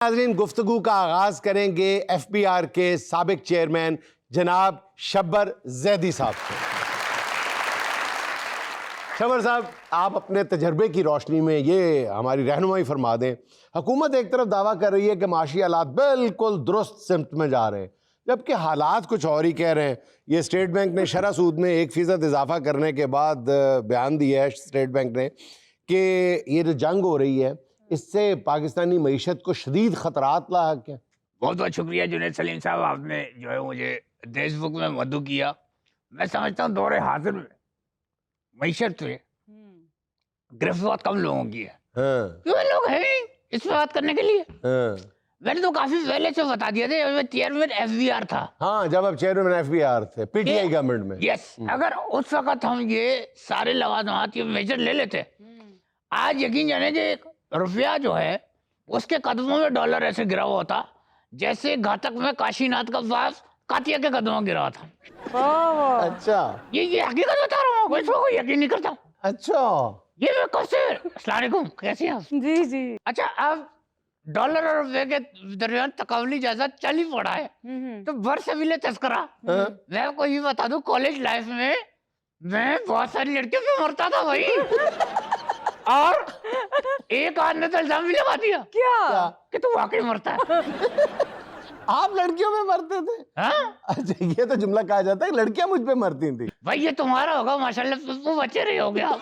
नाज़रीन, गुफ्तगू का आगाज करेंगे एफबीआर के साबिक चेयरमैन जनाब शब्बर जैदी साहब से। शब्बर साहब, आप अपने तजर्बे की रोशनी में ये हमारी रहनुमाई फरमा दें। हुकूमत एक तरफ दावा कर रही है कि माशी हालात बिल्कुल दुरुस्त सिमत में जा रहे हैं, जबकि हालात कुछ और ही कह रहे हैं। ये स्टेट बैंक ने शरह सूद में 1% इजाफा करने के बाद बयान दिया है स्टेट बैंक ने कि ये जो जंग हो रही है इससे पाकिस्तानी मईशत को शदीद खतरात लाक है। बहुत बहुत शुक्रिया जुनैद सलीम साहब, आपने जो है मुझे देशबुक में मदू किया। मैं समझता हूँ दौरे हाजिर में मईशत पे गिरफ्त बहुत कम लोगों की है। क्यों लोग हैं इस पे बात करने के लिए। मैंने तो काफी पहले से बता दिया था, मैं चेयरमैन एफबीआर था। हाँ, जब आप चेयरमैन एफबीआर थे पीटीआई गवर्नमेंट में। यस, अगर उस वक्त हम ये सारे लवाजमात के मेजर ले लेते, आज यकीन जाने कि रुपया जो है उसके कदमों में डॉलर ऐसे गिरा हुआ था जैसे घातक में काशीनाथ का पास कातिया के कदमों में गिरा था। अच्छा, ये हकीकत बता रहा हूँ, इसको कोई यकीन नहीं करता। अच्छा, ये मैं कब से अस्सलाम वालेकुम, कैसे हैं आप? जी जी। अच्छा, अब डॉलर और रुपये के दरमियान तकावली जैसा चल ही पड़ा है, तो वर्ष अभी तस्करा। मैं आपको ये बता दूं, कॉलेज लाइफ में मैं बहुत सारी लड़कियों पे मरता था भाई। और एक आदमी ने तो इल्जाम भी लगा दिया क्या कि तू वाकई मरता है। आप लड़कियों में मरते थे? हाँ? अच्छा, ये तो जुमला कहा जाता है लड़कियां मुझ पे मरती थी। भाई ये तुम्हारा होगा माशाल्लाह, तुम बच्चे रहे होगे आप।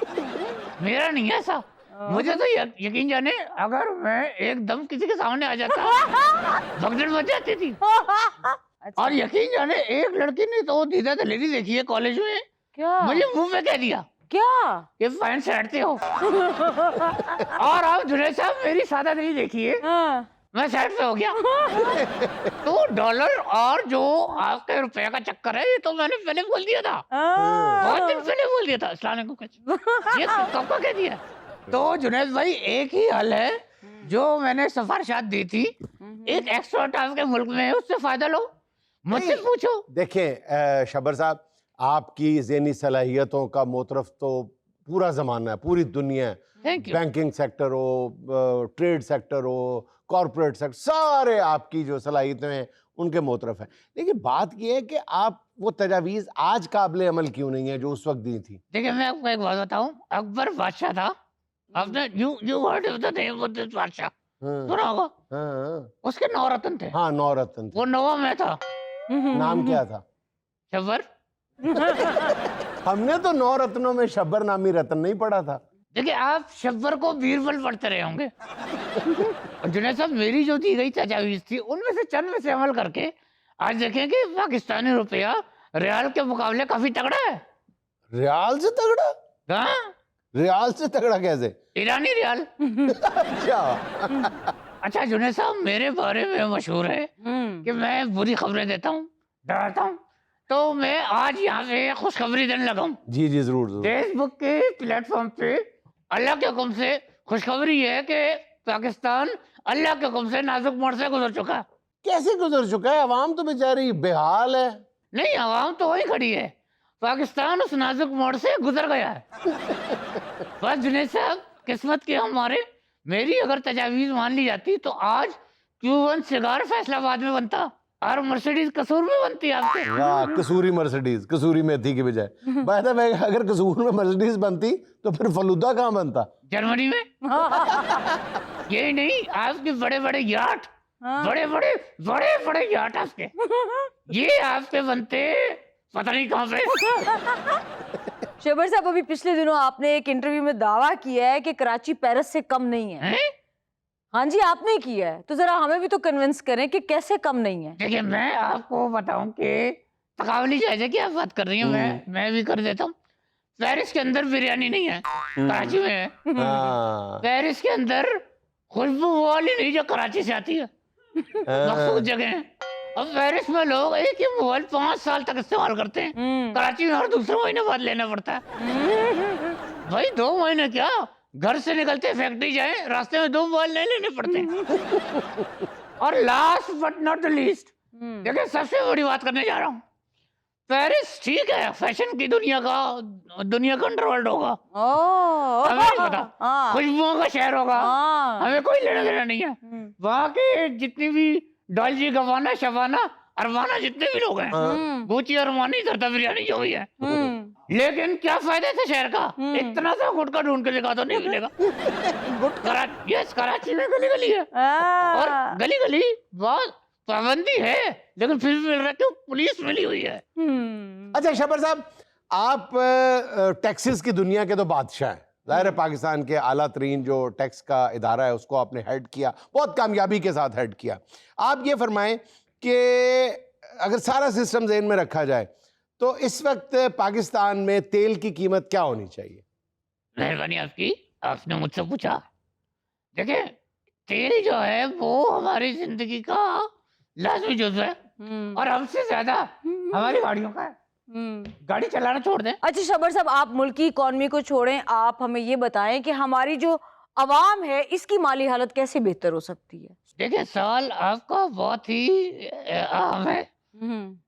मेरा नहीं है ऐसा। मुझे तो यकीन जाने, अगर मैं एकदम किसी के सामने आ जाता भगदड़ मच जाती थी। और यकीन जाने एक लड़की ने तो दीदा दलेरी देखी है कॉलेज में, क्या मुझे मुंह में कह दिया क्या ये पैंट सैटते हो। और आप जुनैद साहब मेरी सादा नहीं देखिए, मैं साइड पे हो गया। तो डॉलर और जो आपके रुपए का चक्कर है, ये तो मैंने पहले बोल दिया था, बहुत दिन पहले बोल दिया था। अस्सलाम वालेकुम, ये कब का कह दिया। तो जुनैद भाई, एक ही हल है जो मैंने सिफारिशात दी थी, एक एक्सपर्ट आपके मुल्क में है, उससे फायदा लो, मुझसे पूछो। देखें शब्बर साहब, आपकी ज़हनी सलाहियतों का मोतरफ तो पूरा ज़माना है, पूरी दुनिया है। बैंकिंग सेक्टर हो, ट्रेड सेक्टर हो, कॉरपोरेट सेक्टर, सारे आपकी जो सलाहियतें हैं उनके मोतरफ है। लेकिन बात यह है कि आप वो तजावीज़ आज काबिल अमल क्यों नहीं है जो उस वक्त दी थी? देखिए, मैं आपको एक बात बताऊं, अकबर बादशाह था, आपने you heard of the name of this बादशाह सुना होगा? उसके 9 रत्न थे। हाँ, 9 रत्न थे। वो 9वां मैं था। नाम क्या था? शब्बर। हमने तो 9 रत्नों में शब्बर नामी रत्न नहीं पढ़ा था। देखिए, आप शब्बर को बीरबल पढ़ते रहे होंगे। और जुनैद साहब, मेरी जो दी गई तजावीज थी उनमें से चंद में से अमल करके आज देखें कि पाकिस्तानी रुपया रियाल के मुकाबले काफी तगड़ा है। रियाल से तगड़ा? हाँ? रियाल से तगड़ा कैसे? ईरानी रियाल। अच्छा जुनैद साहब, मेरे बारे में मशहूर है कि मैं बुरी खबरें देता हूँ, डराता हूँ, तो मैं आज यहाँ पे खुशखबरी देने लगा हूँ। जी जी, जरूर जरूर। फेसबुक के प्लेटफॉर्म पे अल्लाह के हुक्म से खुशखबरी है कि पाकिस्तान अल्लाह के हुक्म से नाजुक मोड़ से गुजर चुका है। कैसे गुजर चुका है? अवाम तो बेचारी बेहाल है। नहीं, अवाम तो वही खड़ी है, पाकिस्तान उस नाजुक मोड़ से गुजर गया है। बस जुनैद साहब, किस्मत के हमारे, मेरी अगर तजावीज मान ली जाती तो आज क्यूबन सिगार फैसलाबाद में बनता और मर्सिडीज कसूर में बनती। आपके वाह, कसूरी मर्सिडीज, कसूरी मेथी की बजाय। बाय द वे, अगर कसूर में मर्सिडीज बनती तो फिर फलूदा कहाँ बनता? जर्मनी में। यही नहीं, आपके बड़े बड़े याट, बड़े बड़े याट आपके, ये आपके बनते पता नहीं कहाँ पे। शब्बर साहब, अभी पिछले दिनों आपने एक इंटरव्यू में दावा किया है कि कराची पेरिस से कम नहीं है। हाँ जी, आपने किया है, तो जरा हमें भी तो कन्विंस करें कि कैसे कम नहीं है। देखिए, मैं आपको बताऊं कि तकावली जायजे की आप बात कर रही हैं, मैं भी कर देता हूँ। पेरिस के अंदर बिरयानी नहीं है, कराची में है। पेरिस के अंदर खुशबू वाली नहीं जो कराची से आती है, मखसूस जगह है। अब पेरिस में लोग एक ही मोबाइल 5 साल तक इस्तेमाल करते हैं, कराची में हर दूसरे महीने बाद लेना पड़ता है। भाई 2 महीने क्या, घर से निकलते फैक्ट्री जाए, रास्ते में 2 मोबाइल नहीं लेने पड़ते। और last but not the least, देखिए सबसे बड़ी बात करने जा रहा हूँ, पेरिस ठीक है, फैशन की दुनिया का अंडरवर्ल्ड होगा, ओह हमें नहीं पता, हाँ खुशबुओं का शहर होगा, हाँ हमें कोई लेना देना नहीं है। वहाँ के जितनी भी डॉल्ची गवाना शबाना अरमाना जितने भी लोग हैं, गुची अरमानी तरता बिरयानी जो भी है, लेकिन क्या फायदा था शहर का? इतना सा गुटखा ढूंढ के दिखा तो नहीं मिलेगा। कराची में गली गली है, और गली गली बहुत पाबंदी है, लेकिन फिर भी मिल रहा है, क्यों? पुलिस मिली हुई है। अच्छा शबर साहब, आप टैक्सेस की दुनिया के तो बादशाह हैं, जाहिर है पाकिस्तान के आला तरीन जो टैक्स का इदारा है उसको आपने हेड किया, बहुत कामयाबी के साथ हेड किया। आप ये फरमाएं कि अगर सारा सिस्टम ज़हन में रखा जाए तो इस वक्त पाकिस्तान में तेल की कीमत क्या होनी चाहिए? मेहरबानी आपकी, आपने मुझसे पूछा। देखिए, तेल जो है वो हमारी जिंदगी का लाजमी जुज़्व है, और हमसे ज्यादा हमारी गाड़ियों का है। गाड़ी चलाना छोड़ दें। अच्छा शबर साहब, आप मुल्क की इकॉनमी को छोड़ें, आप हमें ये बताएं कि हमारी जो अवाम है इसकी माली हालत कैसे बेहतर हो सकती है? देखिए, सवाल आपका बहुत ही अहम है।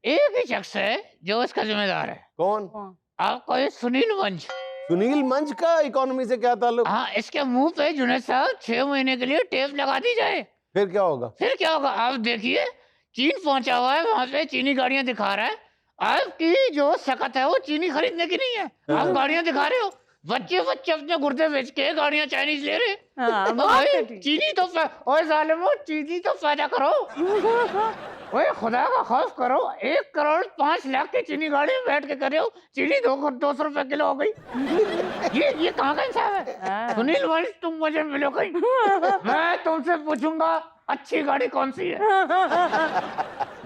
एक ही शख्स है जो इसका जिम्मेदार है। कौन? आपको ये सुनील मंच। सुनील मंच का इकोनॉमी से क्या ताल्लुक? हाँ, इसके मुंह पे जुनैद साहब 6 महीने के लिए टेप लगा दी जाए, फिर क्या होगा? फिर क्या होगा? आप देखिए, चीन पहुंचा हुआ है, वहां पे चीनी गाड़ियां दिखा रहा है। आपकी जो सकत है वो चीनी खरीदने की नहीं है, आप गाड़ियां दिखा रहे हो। बच्चे बच्चे अपने गुर्दे बेच के गाड़ियां चाइनीज ले रहे। हाँ, तो भाई चीनी तो ओए जालिमो, चीनी तो पैदा करो, ओए खुदा का खौफ करो। 1 करोड़ 5 लाख की चीनी गाड़ी में बैठ के कर रहे हो, चीनी 200 रुपए किलो हो गई। ये कहाँ का इंसाफ है? सुनील वंश, तुम मुझे मिलो कहीं, मैं तुमसे पूछूंगा अच्छी गाड़ी कौन सी है,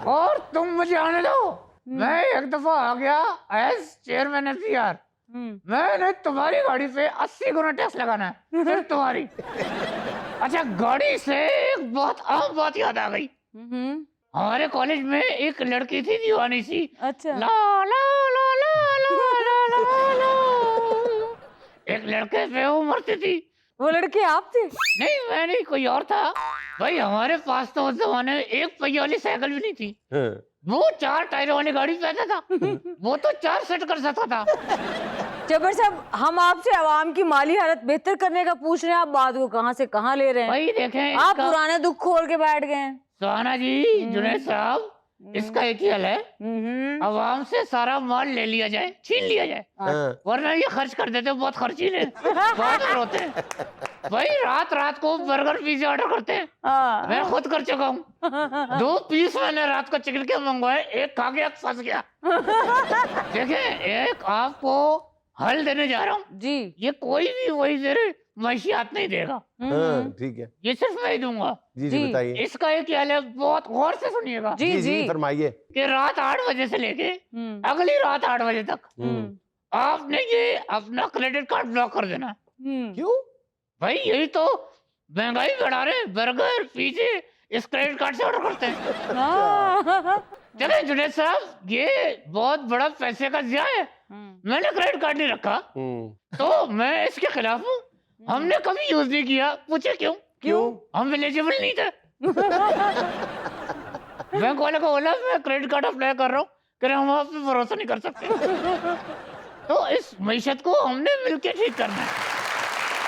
और तुम मुझे आने दो। मैं एक दफा आ गया एज चेयरमैन एफसीआर, मैंने तुम्हारी गाड़ी पे 80 गुना टैक्स लगाना है, सिर्फ तुम्हारी। अच्छा, गाड़ी से एक बहुत अहम बात याद आ गई। हमारे कॉलेज में एक लड़की थी दीवानी सी, अच्छा ला ला ला ला ला ला ला ला, एक लड़के पे वो मरती थी। वो लड़के आप थे? नहीं, मैं नहीं, कोई और था। भाई हमारे पास तो उस जमाने में 1 पहिया वाली साइकिल भी नहीं थी, वो 4 टायरों वाली गाड़ी पे आता था, वो तो 4 सेट कर सकता था। जबर साहब, हम आपसे आवाम की माली हालत बेहतर करने का पूछ रहे हैं, आप बात को कहां से कहां ले रहे हैं? भाई देखें, आप पुराने दुख खोल के बैठ गए हैं। सुहाना जी, जुनैद साहब, इसका एक ही हल है, आवाम से सारा माल ले लिया जाए, छीन लिया जाए, वरना ये खर्च कर देते, बहुत खर्चीले बहुत रोते हैं। भाई रात को बर्गर पिज्जा ऑर्डर करते हैं, मैं खुद कर चुका हूँ। 2 पीस मैंने रात को चिकन के मंगवाए, एक खा गया, फंस गया। देखें, एक आपको हल देने जा रहा हूँ जी, ये कोई भी वही तेरे मैशियात नहीं देगा, ठीक है ये सिर्फ मैं ही दूंगा। जी जी बताइए। इसका एक हल है, बहुत गौर से सुनिएगा। जी जी फरमाइए। कि रात 8 बजे से लेके अगली रात 8 बजे तक आपने ये अपना क्रेडिट कार्ड ब्लॉक कर देना। क्यों भाई यही तो महंगाई बढ़ा रहे, बर्गर पिज्जे इस क्रेडिट कार्ड से ऑर्डर करते हैं। चले जुनैद साहब, ये बहुत बड़ा पैसे का ज़िया है, मैंने क्रेडिट कार्ड नहीं रखा तो मैं इसके खिलाफ हूँ, हमने कभी यूज नहीं किया। पूछे क्यों? हम एलिजिबल नहीं थे। बैंक वाले को बोला मैं क्रेडिट कार्ड अप्लाई कर रहा हूँ, कह रहे हम आप पे भरोसा नहीं कर सकते। तो इस मईशत को हमने मिलकर ठीक करना है।